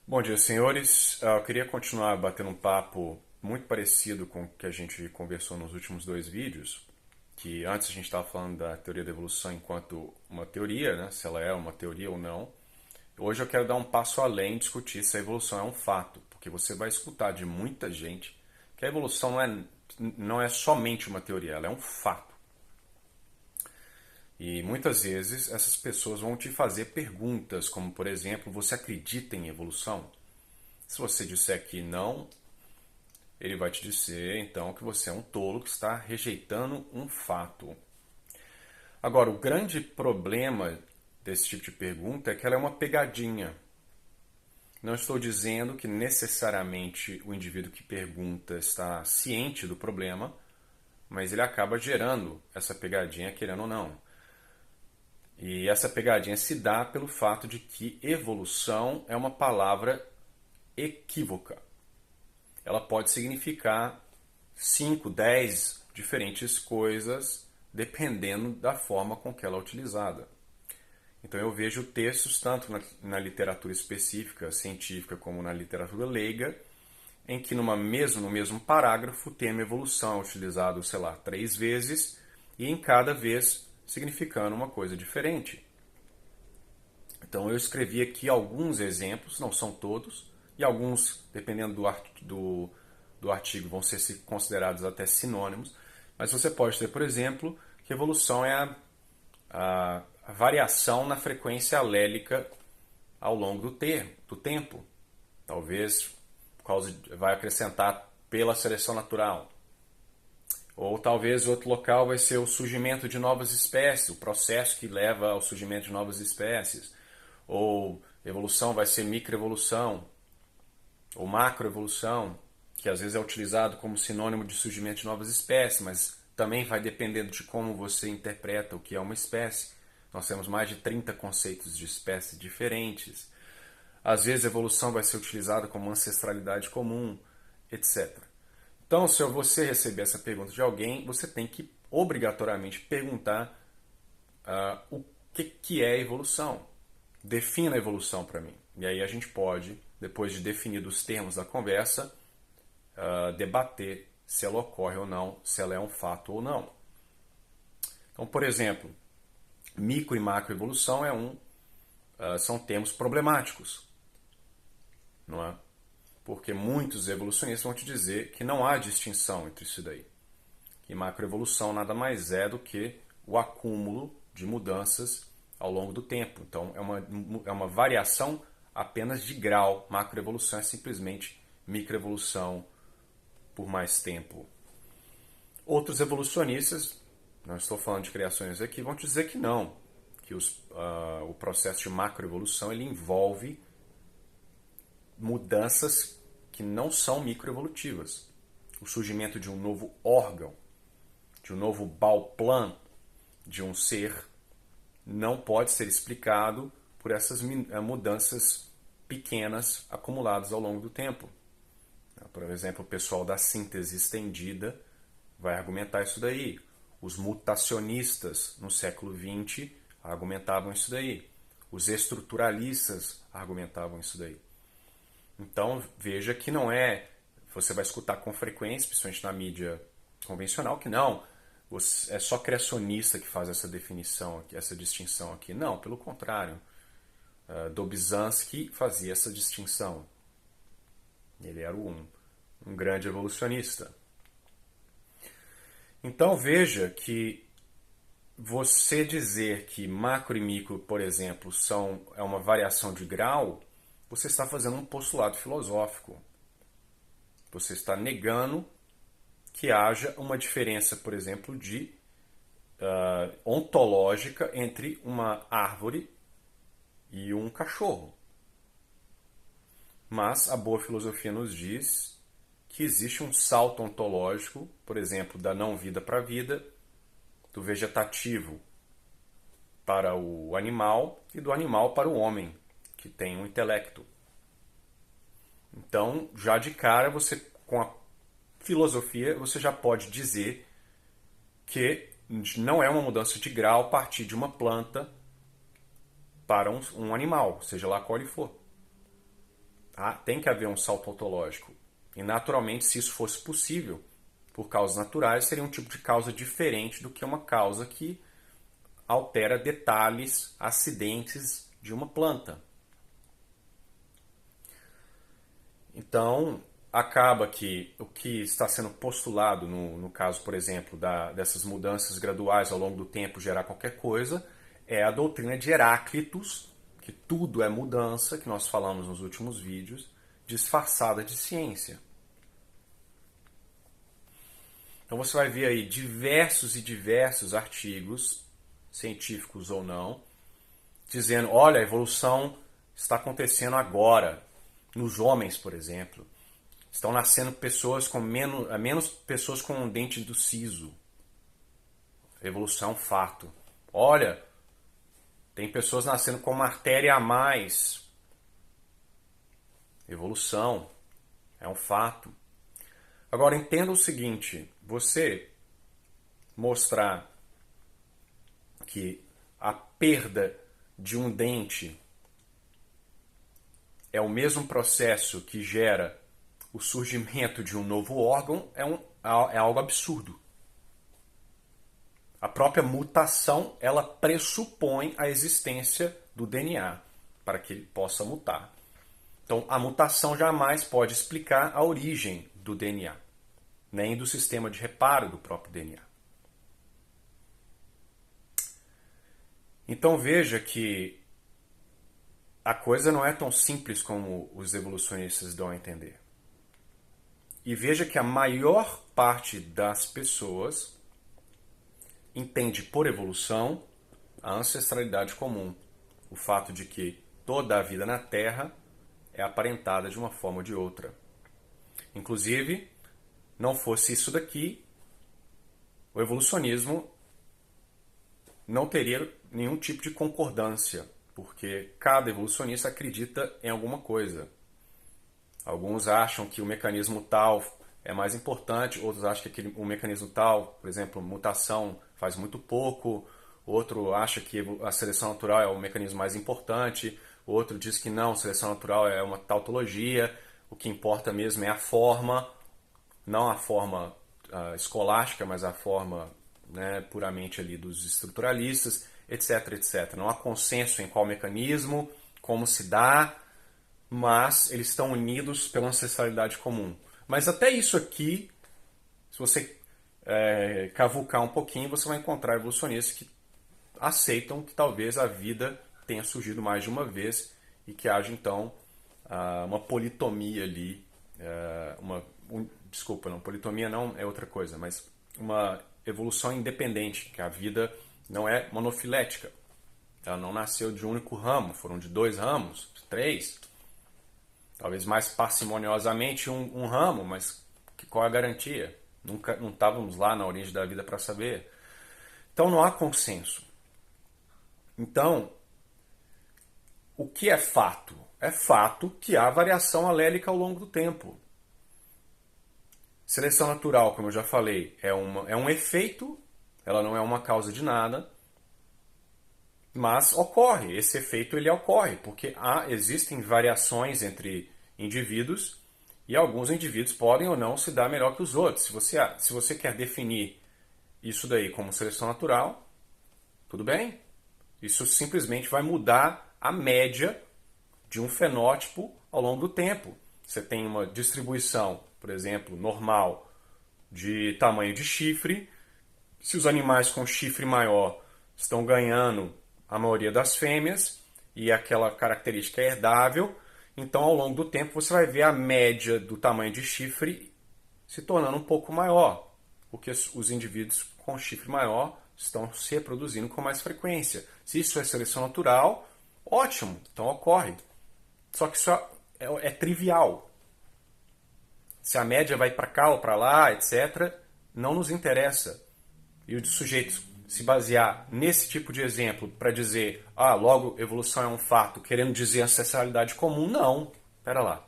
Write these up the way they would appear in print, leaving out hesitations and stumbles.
Bom dia, senhores. Eu queria continuar batendo um papo muito parecido com o que a gente conversou nos últimos dois vídeos, que antes a gente estava falando da teoria da evolução enquanto uma teoria, né, se ela é uma teoria ou não. Hoje eu quero dar um passo além e discutir se a evolução é um fato, porque você vai escutar de muita gente que a evolução não é somente uma teoria, ela é um fato. E muitas vezes essas pessoas vão te fazer perguntas, como por exemplo, você acredita em evolução? Se você disser que não, ele vai te dizer então que você é um tolo que está rejeitando um fato. Agora, o grande problema desse tipo de pergunta é que ela é uma pegadinha. Não estou dizendo que necessariamente o indivíduo que pergunta está ciente do problema, mas ele acaba gerando essa pegadinha, querendo ou não. E essa pegadinha se dá pelo fato de que evolução é uma palavra equívoca. Ela pode significar 5, 10 diferentes coisas, dependendo da forma com que ela é utilizada. Então eu vejo textos tanto na literatura específica, científica, como na literatura leiga, em que no mesmo parágrafo o termo evolução é utilizado, sei lá, 3 vezes, e em cada vez significando uma coisa diferente. Então eu escrevi aqui alguns exemplos, não são todos, e alguns, dependendo do artigo, vão ser considerados até sinônimos, mas você pode ter, por exemplo, que evolução é a variação na frequência alélica ao longo do tempo. Talvez vai acrescentar pela seleção natural. Ou talvez outro local vai ser o surgimento de novas espécies, o processo que leva ao surgimento de novas espécies. Ou evolução vai ser microevolução, ou macroevolução, que às vezes é utilizado como sinônimo de surgimento de novas espécies, mas também vai dependendo de como você interpreta o que é uma espécie. Nós temos mais de 30 conceitos de espécies diferentes. Às vezes a evolução vai ser utilizada como ancestralidade comum, etc. Então, se você receber essa pergunta de alguém, você tem que obrigatoriamente perguntar o que é evolução. Defina a evolução para mim. E aí a gente pode, depois de definidos os termos da conversa, debater se ela ocorre ou não, se ela é um fato ou não. Então, por exemplo, micro e macroevolução são termos problemáticos, não é? Porque muitos evolucionistas vão te dizer que não há distinção entre isso daí. Que macroevolução nada mais é do que o acúmulo de mudanças ao longo do tempo. Então, é uma variação apenas de grau. Macroevolução é simplesmente microevolução por mais tempo. Outros evolucionistas, não estou falando de criações aqui, vão te dizer que não, que o processo de macroevolução ele envolve mudanças que não são microevolutivas. O surgimento de um novo órgão, de um novo balplan de um ser, não pode ser explicado por essas mudanças pequenas acumuladas ao longo do tempo. Por exemplo, o pessoal da síntese estendida vai argumentar isso daí. Os mutacionistas no século XX argumentavam isso daí. Os estruturalistas argumentavam isso daí. Então veja que não é. Você vai escutar com frequência, principalmente na mídia convencional, que não, é só criacionista que faz essa definição, essa distinção aqui. Não, pelo contrário. Dobzhansky fazia essa distinção. Ele era um grande evolucionista. Então veja que você dizer que macro e micro, por exemplo, é uma variação de grau, você está fazendo um postulado filosófico. Você está negando que haja uma diferença, por exemplo, de ontológica entre uma árvore e um cachorro. Mas a boa filosofia nos diz que existe um salto ontológico, por exemplo, da não-vida para a vida, do vegetativo para o animal e do animal para o homem, que tem um intelecto. Então, já de cara, você com a filosofia, você já pode dizer que não é uma mudança de grau a partir de uma planta para um animal, seja lá qual ele for. tem que haver um salto ontológico. E naturalmente, se isso fosse possível, por causas naturais, seria um tipo de causa diferente do que uma causa que altera detalhes, acidentes de uma planta. Então, acaba que o que está sendo postulado no caso, por exemplo, dessas mudanças graduais ao longo do tempo gerar qualquer coisa, é a doutrina de Heráclitos, que tudo é mudança, que nós falamos nos últimos vídeos, disfarçada de ciência. Então você vai ver aí diversos e diversos artigos, científicos ou não, dizendo, olha, a evolução está acontecendo agora. Nos homens, por exemplo, estão nascendo pessoas com menos pessoas com um dente do siso. Evolução é um fato. Olha, tem pessoas nascendo com uma artéria a mais. Evolução é um fato. Agora entenda o seguinte, você mostrar que a perda de um dente é o mesmo processo que gera o surgimento de um novo órgão é algo absurdo. A própria mutação, ela pressupõe a existência do DNA para que ele possa mutar. Então, a mutação jamais pode explicar a origem do DNA, nem do sistema de reparo do próprio DNA. Então, veja que a coisa não é tão simples como os evolucionistas dão a entender. E veja que a maior parte das pessoas entende por evolução a ancestralidade comum. O fato de que toda a vida na Terra é aparentada de uma forma ou de outra. Inclusive, não fosse isso daqui, o evolucionismo não teria nenhum tipo de concordância, porque cada evolucionista acredita em alguma coisa. Alguns acham que o mecanismo tal é mais importante, outros acham que o mecanismo tal, por exemplo, mutação faz muito pouco, outro acha que a seleção natural é o mecanismo mais importante, outro diz que não, seleção natural é uma tautologia, o que importa mesmo é a forma, não a forma escolástica, mas a forma, né, puramente ali dos estruturalistas, etc, etc. Não há consenso em qual mecanismo, como se dá, mas eles estão unidos pela ancestralidade comum. Mas até isso aqui, se você cavucar um pouquinho, você vai encontrar evolucionistas que aceitam que talvez a vida tenha surgido mais de uma vez e que haja então uma politomia ali, desculpa, não, politomia não é outra coisa, mas uma evolução independente, que a vida não é monofilética. Ela não nasceu de um único ramo, foram de 2 ramos, 3. Talvez mais parcimoniosamente um ramo, mas qual é a garantia? Não estávamos lá na origem da vida para saber. Então não há consenso. Então, o que é fato? É fato que há variação alélica ao longo do tempo. Seleção natural, como eu já falei, é um efeito, ela não é uma causa de nada, mas ocorre, esse efeito ele ocorre, porque existem variações entre indivíduos e alguns indivíduos podem ou não se dar melhor que os outros. Se você quer definir isso daí como seleção natural, tudo bem. Isso simplesmente vai mudar a média de um fenótipo ao longo do tempo. Você tem uma distribuição, por exemplo, normal de tamanho de chifre. Se os animais com chifre maior estão ganhando a maioria das fêmeas e aquela característica é herdável, então ao longo do tempo você vai ver a média do tamanho de chifre se tornando um pouco maior, porque os indivíduos com chifre maior estão se reproduzindo com mais frequência. Se isso é seleção natural, ótimo, então ocorre. Só que isso é trivial. Se a média vai para cá ou para lá, etc., não nos interessa. E o sujeito se basear nesse tipo de exemplo para dizer, logo evolução é um fato, querendo dizer ancestralidade comum, não. Espera lá.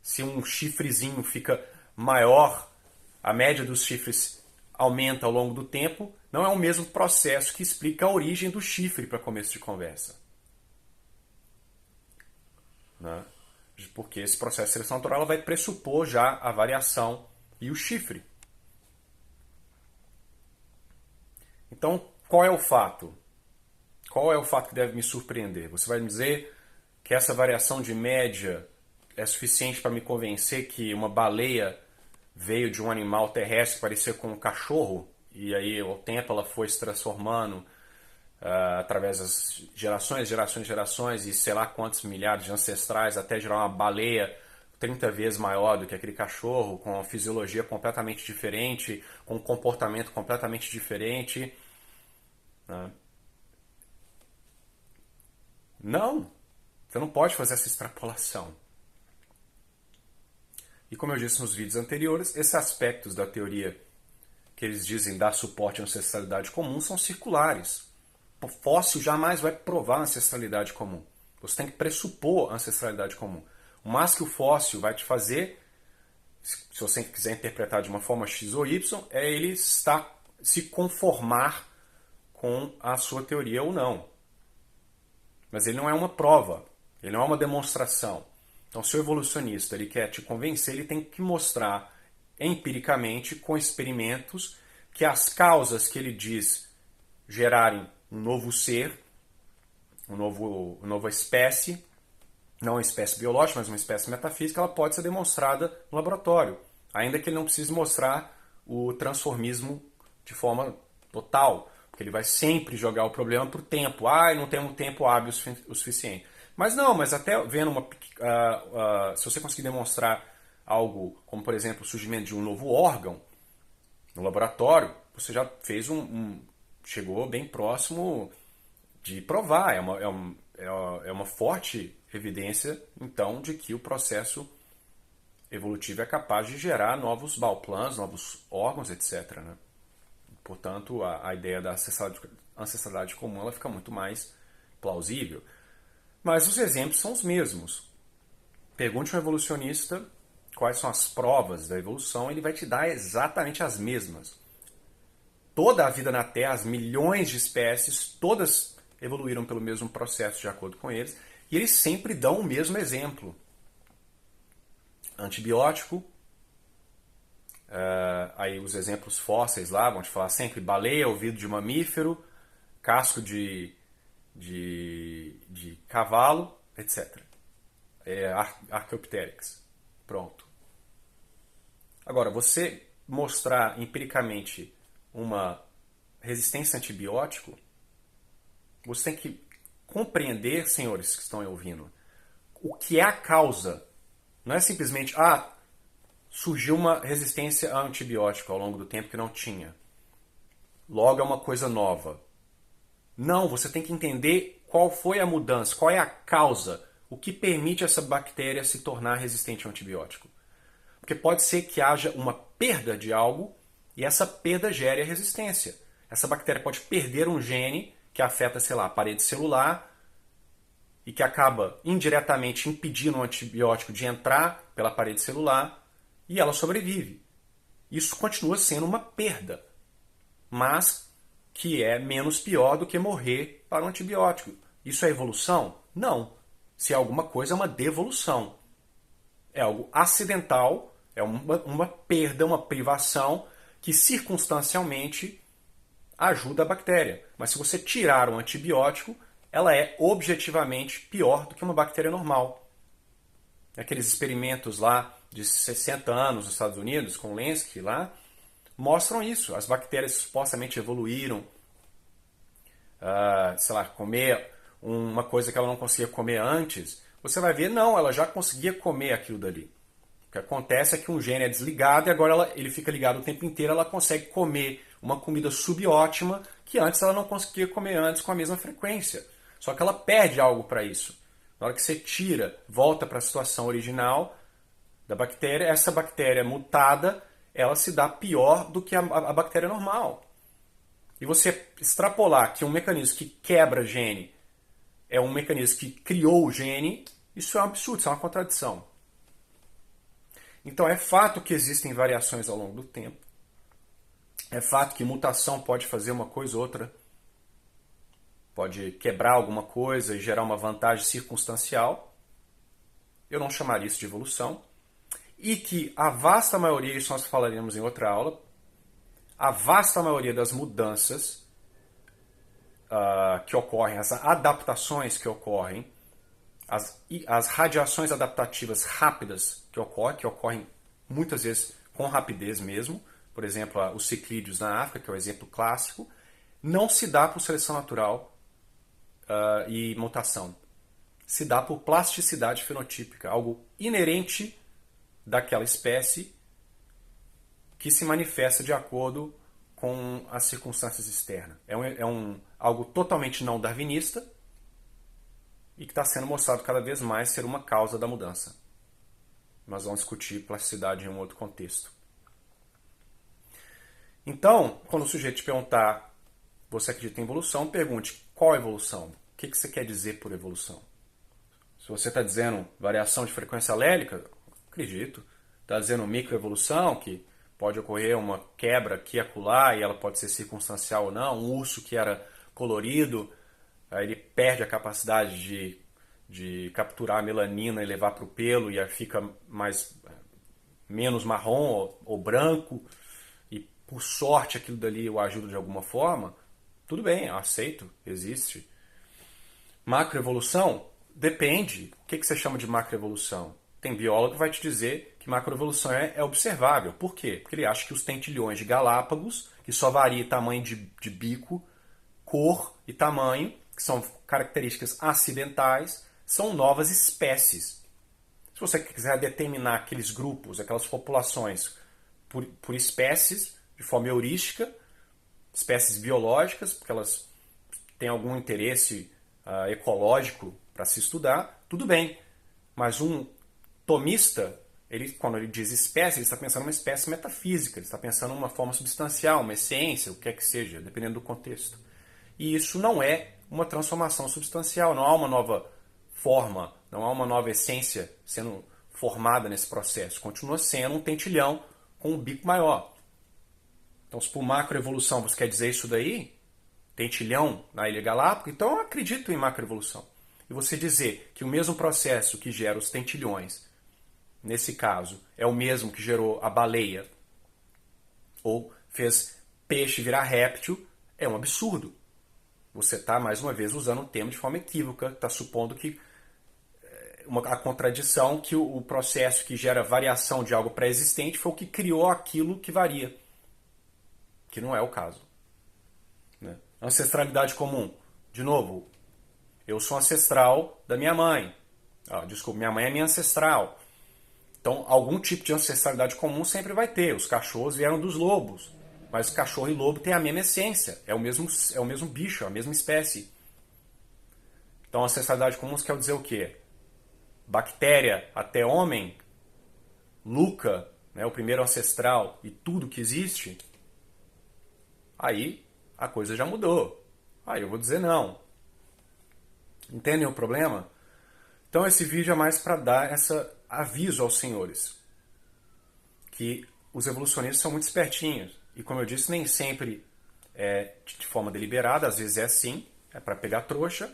Se um chifrezinho fica maior, a média dos chifres aumenta ao longo do tempo, não é o mesmo processo que explica a origem do chifre para começo de conversa. Né? porque esse processo de seleção natural ela vai pressupor já a variação e o chifre. Então, qual é o fato? Qual é o fato que deve me surpreender? Você vai me dizer que essa variação de média é suficiente para me convencer que uma baleia veio de um animal terrestre que parecia com um cachorro e aí ao tempo ela foi se transformando através das gerações e sei lá quantos milhares de ancestrais até gerar uma baleia 30 vezes maior do que aquele cachorro, com uma fisiologia completamente diferente, com um comportamento completamente diferente. Né? Não, você não pode fazer essa extrapolação. E como eu disse nos vídeos anteriores, esses aspectos da teoria que eles dizem dar suporte à ancestralidade comum são circulares. O fóssil jamais vai provar a ancestralidade comum. Você tem que pressupor a ancestralidade comum. O mais que o fóssil vai te fazer, se você quiser interpretar de uma forma X ou Y, é ele estar, se conformar com a sua teoria ou não. Mas ele não é uma prova, ele não é uma demonstração. Então, se o evolucionista ele quer te convencer, ele tem que mostrar empiricamente, com experimentos, que as causas que ele diz gerarem um novo ser, uma nova espécie, não uma espécie biológica, mas uma espécie metafísica, ela pode ser demonstrada no laboratório, ainda que ele não precise mostrar o transformismo de forma total, porque ele vai sempre jogar o problema para o tempo. Não temos tempo hábil o suficiente. Mas não, mas até vendo se você conseguir demonstrar algo, como por exemplo o surgimento de um novo órgão no laboratório, você já fez chegou bem próximo de provar. É uma forte evidência, então, de que o processo evolutivo é capaz de gerar novos bioplanos, novos órgãos, etc. Né? Portanto, a ideia da ancestralidade comum ela fica muito mais plausível. Mas os exemplos são os mesmos. Pergunte a um evolucionista quais são as provas da evolução, ele vai te dar exatamente as mesmas. Toda a vida na Terra, as milhões de espécies, todas evoluíram pelo mesmo processo de acordo com eles, e eles sempre dão o mesmo exemplo. Antibiótico, aí os exemplos fósseis lá vão te falar sempre baleia, ouvido de mamífero, casco de cavalo, etc. Archaeopteryx. Pronto. Agora, você mostrar empiricamente uma resistência a antibiótico, você tem que compreender, senhores que estão ouvindo, o que é a causa. Não é simplesmente, surgiu uma resistência a antibiótico ao longo do tempo que não tinha. Logo é uma coisa nova. Não, você tem que entender qual foi a mudança, qual é a causa, o que permite essa bactéria se tornar resistente ao antibiótico. Porque pode ser que haja uma perda de algo e essa perda gere a resistência. Essa bactéria pode perder um gene que afeta, sei lá, a parede celular e que acaba indiretamente impedindo o antibiótico de entrar pela parede celular e ela sobrevive. Isso continua sendo uma perda, mas que é menos pior do que morrer para um antibiótico. Isso é evolução? Não. Se é alguma coisa, é uma devolução. É algo acidental, é uma perda, uma privação que circunstancialmente ajuda a bactéria. Mas se você tirar um antibiótico, ela é objetivamente pior do que uma bactéria normal. Aqueles experimentos lá de 60 anos nos Estados Unidos, com Lenski lá, mostram isso. As bactérias supostamente evoluíram, comer uma coisa que ela não conseguia comer antes. Você vai ver, não, ela já conseguia comer aquilo dali. O que acontece é que um gene é desligado e agora ele fica ligado o tempo inteiro, ela consegue comer uma comida subótima que antes ela não conseguia comer antes com a mesma frequência. Só que ela perde algo para isso. Na hora que você tira, volta para a situação original da bactéria, essa bactéria mutada, ela se dá pior do que a bactéria normal. E você extrapolar que um mecanismo que quebra gene é um mecanismo que criou o gene, isso é um absurdo, isso é uma contradição. Então é fato que existem variações ao longo do tempo. É fato que mutação pode fazer uma coisa ou outra. Pode quebrar alguma coisa e gerar uma vantagem circunstancial. eu não chamaria isso de evolução, e que a vasta maioria, isso nós falaremos em outra aula, a vasta maioria das mudanças que ocorrem, as adaptações que ocorrem, as radiações adaptativas rápidas que ocorrem muitas vezes com rapidez mesmo, por exemplo, os ciclídeos na África, que é o exemplo clássico, não se dá por seleção natural e mutação. Se dá por plasticidade fenotípica, algo inerente daquela espécie que se manifesta de acordo com as circunstâncias externas. Algo totalmente não darwinista e que está sendo mostrado cada vez mais ser uma causa da mudança. Nós vamos discutir plasticidade em um outro contexto. Então, quando o sujeito te perguntar, você acredita em evolução, pergunte qual é evolução? O que você quer dizer por evolução? Se você está dizendo variação de frequência alélica, acredito. Está dizendo microevolução, que pode ocorrer uma quebra aqui e acolá, e ela pode ser circunstancial ou não. Um urso que era colorido, aí ele perde a capacidade de capturar a melanina e levar para o pelo, e aí fica menos marrom ou branco, e por sorte aquilo dali o ajuda de alguma forma. Tudo bem, eu aceito, existe. Macroevolução? Depende. O que você chama de macroevolução? Tem biólogo que vai te dizer que macroevolução é observável. Por quê? Porque ele acha que os tentilhões de Galápagos, que só varia tamanho de bico, cor e tamanho, que são características acidentais, são novas espécies. Se você quiser determinar aqueles grupos, aquelas populações por espécies, de forma heurística, espécies biológicas, porque elas têm algum interesse ecológico para se estudar, tudo bem. Mas um tomista, quando ele diz espécie, ele está pensando numa espécie metafísica, ele está pensando numa forma substancial, uma essência, o que é que seja, dependendo do contexto. E isso não é uma transformação substancial, não há uma nova forma, não há uma nova essência sendo formada nesse processo. Continua sendo um tentilhão com um bico maior. Então, se por macroevolução você quer dizer isso daí, tentilhão na Ilha Galápagos, então eu acredito em macroevolução. E você dizer que o mesmo processo que gera os tentilhões, nesse caso, é o mesmo que gerou a baleia, ou fez peixe virar réptil, é um absurdo. Você está, mais uma vez, usando o termo de forma equívoca, está supondo que a contradição que o processo que gera variação de algo pré-existente foi o que criou aquilo que varia. Que não é o caso. Né? Ancestralidade comum. De novo, eu sou ancestral da minha mãe. Desculpa, minha mãe é minha ancestral. Então, algum tipo de ancestralidade comum sempre vai ter. Os cachorros vieram dos lobos. Mas cachorro e lobo têm a mesma essência. É o mesmo bicho, a mesma espécie. Então, ancestralidade comum quer dizer o quê? Bactéria até homem, Luca, né, o primeiro ancestral e tudo que existe, aí a coisa já mudou. Aí eu vou dizer não. Entendem o problema? Então esse vídeo é mais para dar esse aviso aos senhores. Que os evolucionistas são muito espertinhos. E como eu disse, nem sempre é de forma deliberada, às vezes é assim, é para pegar trouxa,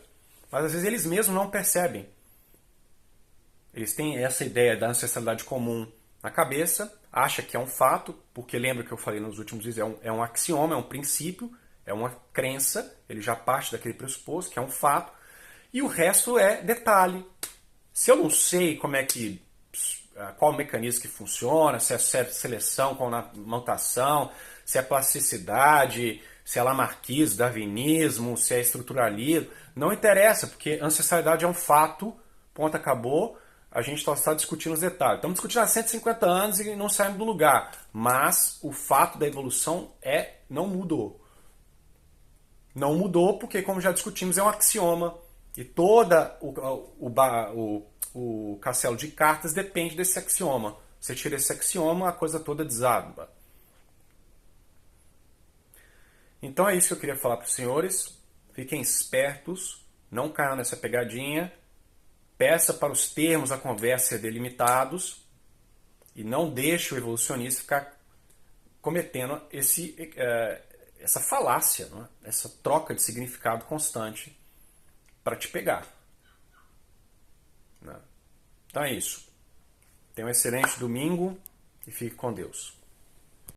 mas às vezes eles mesmos não percebem. Eles têm essa ideia da ancestralidade comum na cabeça, acha que é um fato, porque lembra que eu falei nos últimos vídeos, é um axioma, é um princípio, é uma crença, ele já parte daquele pressuposto, que é um fato, e o resto é detalhe. Se eu não sei qual o mecanismo que funciona, se é seleção com mutação, se é plasticidade, se é lamarquismo, darwinismo, se é estruturalismo, não interessa, porque ancestralidade é um fato, ponto, acabou. A gente só está discutindo os detalhes. Estamos discutindo há 150 anos e não saímos do lugar. Mas o fato da evolução não mudou. Não mudou porque, como já discutimos, é um axioma. E todo o castelo de cartas depende desse axioma. Você tira esse axioma, a coisa toda desaba. Então é isso que eu queria falar para os senhores. Fiquem espertos, não caiam nessa pegadinha. Peça para os termos da conversa ser delimitados e não deixe o evolucionista ficar cometendo essa falácia, não é? Essa troca de significado constante para te pegar. Né? Então é isso. Tenha um excelente domingo e fique com Deus.